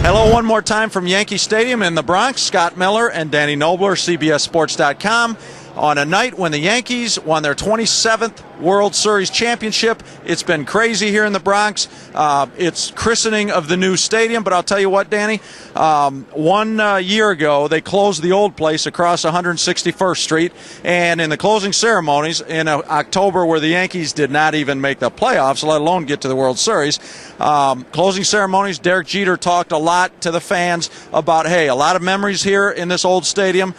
Hello one more time from Yankee Stadium in the Bronx. Scott Miller and Danny Knobler, CBSSports.com. On a night when the Yankees won their 27th World Series championship. It's been crazy here in the Bronx. It's christening of the new stadium, but I'll tell you what, Danny, 1 year ago they closed the old place across 161st Street, and in the closing ceremonies in October, where the Yankees did not even make the playoffs, let alone get to the World Series, closing ceremonies, Derek Jeter talked a lot to the fans about, hey, a lot of memories here in this old stadium.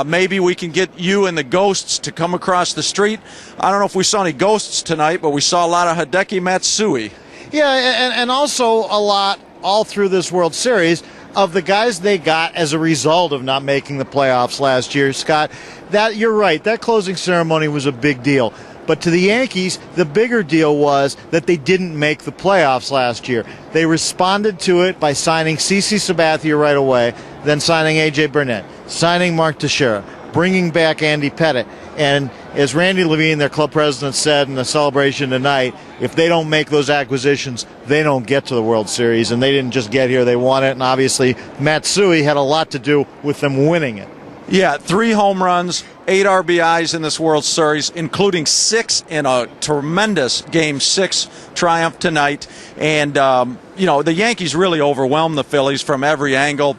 Maybe we can get you and the ghosts to come across the street. I don't know if we saw any ghosts tonight, but we saw a lot of Hideki Matsui. Yeah, and also a lot all through this World Series of the guys they got as a result of not making the playoffs last year. Scott, that you're right. That closing ceremony was a big deal. But to the Yankees, the bigger deal was that they didn't make the playoffs last year. They responded to it by signing CC Sabathia right away, then signing A.J. Burnett, signing Mark Teixeira, bringing back Andy Pettitte. And as Randy Levine, their club president, said in the celebration tonight, if they don't make those acquisitions, they don't get to the World Series. And they didn't just get here, they won it. And obviously, Matsui had a lot to do with them winning it. Yeah, 3 home runs, 8 RBIs in this World Series, including 6 in a tremendous Game 6 triumph tonight. And, the Yankees really overwhelmed the Phillies from every angle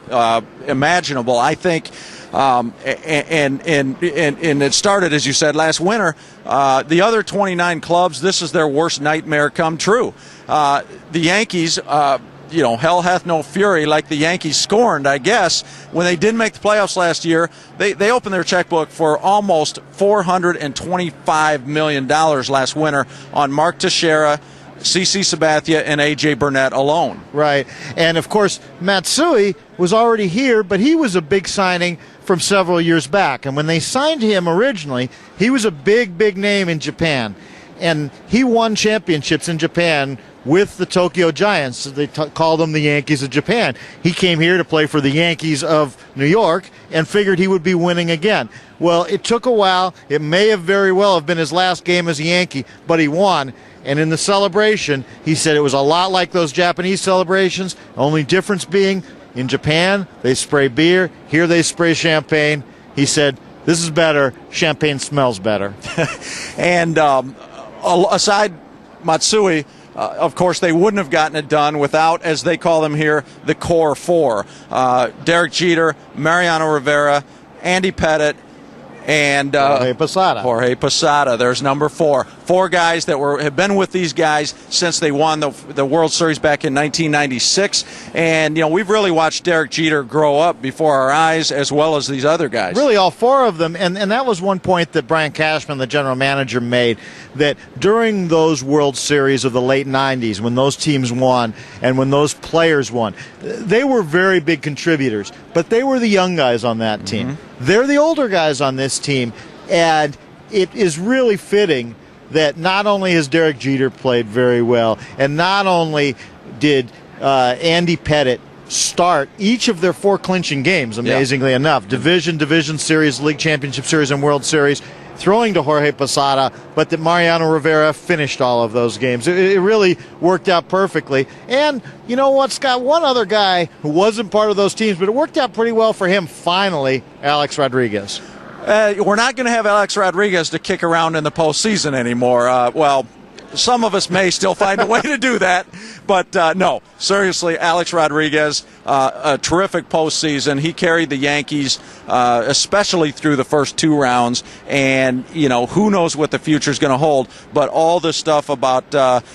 imaginable. I think, and it started, as you said, last winter. The other 29 clubs, this is their worst nightmare come true. The Yankees... hell hath no fury, like the Yankees scorned, I guess. When they didn't make the playoffs last year, they opened their checkbook for almost $425 million last winter on Mark Teixeira, CC Sabathia, and A.J. Burnett alone. Right. And, of course, Matsui was already here, but he was a big signing from several years back. And when they signed him originally, he was a big, big name in Japan. And he won championships in Japan with the Tokyo Giants. They called them the Yankees of Japan. He came here to play for the Yankees of New York and figured he would be winning again. Well, it took a while. It may have very well have been his last game as a Yankee, but he won. And in the celebration, he said it was a lot like those Japanese celebrations, only difference being in Japan, they spray beer. Here they spray champagne. He said, this is better. Champagne smells better. And aside Matsui, of course, they wouldn't have gotten it done without, as they call them here, the core 4. Derek Jeter, Mariano Rivera, Andy Pettitte, and Jorge Posada. There's number 4. 4 guys that have been with these guys since they won the World Series back in 1996. And, we've really watched Derek Jeter grow up before our eyes, as well as these other guys. Really, all 4 of them. And that was one point that Brian Cashman, the general manager, made, that during those World Series of the late 90s, when those teams won and when those players won, they were very big contributors. But they were the young guys on that team. Mm-hmm. They're the older guys on this team. And it is really fitting that not only has Derek Jeter played very well, and not only did Andy Pettitte start each of their 4 clinching games, amazingly enough, Division Series, League Championship Series, and World Series, throwing to Jorge Posada, but that Mariano Rivera finished all of those games. It really worked out perfectly. And you know what, Scott? One other guy who wasn't part of those teams, but it worked out pretty well for him finally, Alex Rodriguez. We're not going to have Alex Rodriguez to kick around in the postseason anymore. Some of us may still find a way to do that, but no, seriously, Alex Rodriguez, a terrific postseason. He carried the Yankees, especially through the first 2 rounds, and who knows what the future is going to hold. But all this stuff about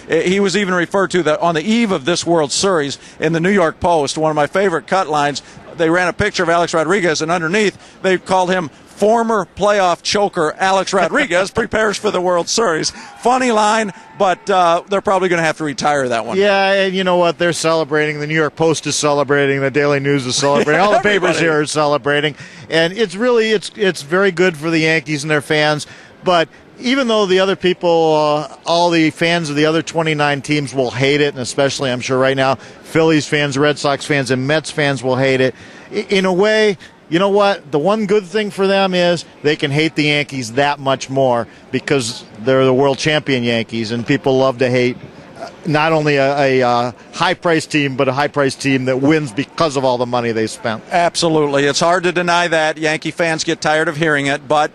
he was even referred to that on the eve of this World Series in the New York Post. One of my favorite cut lines. They ran a picture of Alex Rodriguez, and underneath they called him former playoff choker Alex Rodriguez prepares for the World Series. Funny line, but they're probably going to have to retire that one. Yeah, and you know what? They're celebrating. The New York Post is celebrating. The Daily News is celebrating. All the papers here are celebrating. And it's really, it's very good for the Yankees and their fans. But even though the other people, all the fans of the other 29 teams will hate it, and especially, I'm sure right now, Phillies fans, Red Sox fans, and Mets fans will hate it, in a way, you know what? The one good thing for them is they can hate the Yankees that much more because they're the world champion Yankees, and people love to hate not only a high-priced team, but a high-priced team that wins because of all the money they spent. Absolutely. It's hard to deny that. Yankee fans get tired of hearing it, but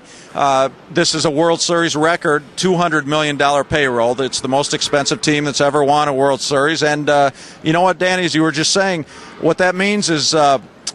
this is a World Series record, $200 million payroll. It's the most expensive team that's ever won a World Series. And you know what, Danny, as you were just saying, what that means is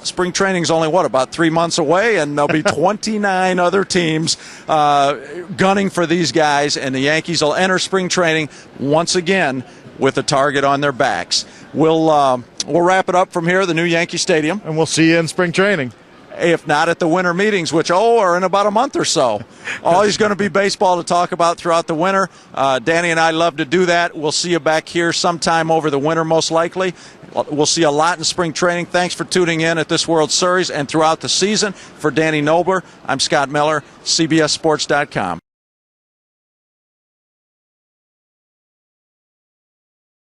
spring training is only, about 3 months away, and there'll be 29 other teams gunning for these guys, and the Yankees will enter spring training once again with a target on their backs. We'll wrap it up from here, the new Yankee Stadium. And we'll see you in spring training. If not at the winter meetings, which, are in about a month or so. Always going to be baseball to talk about throughout the winter. Danny and I love to do that. We'll see you back here sometime over the winter, most likely. We'll see a lot in spring training. Thanks for tuning in at this World Series and throughout the season. For Danny Knobler, I'm Scott Miller, CBSSports.com.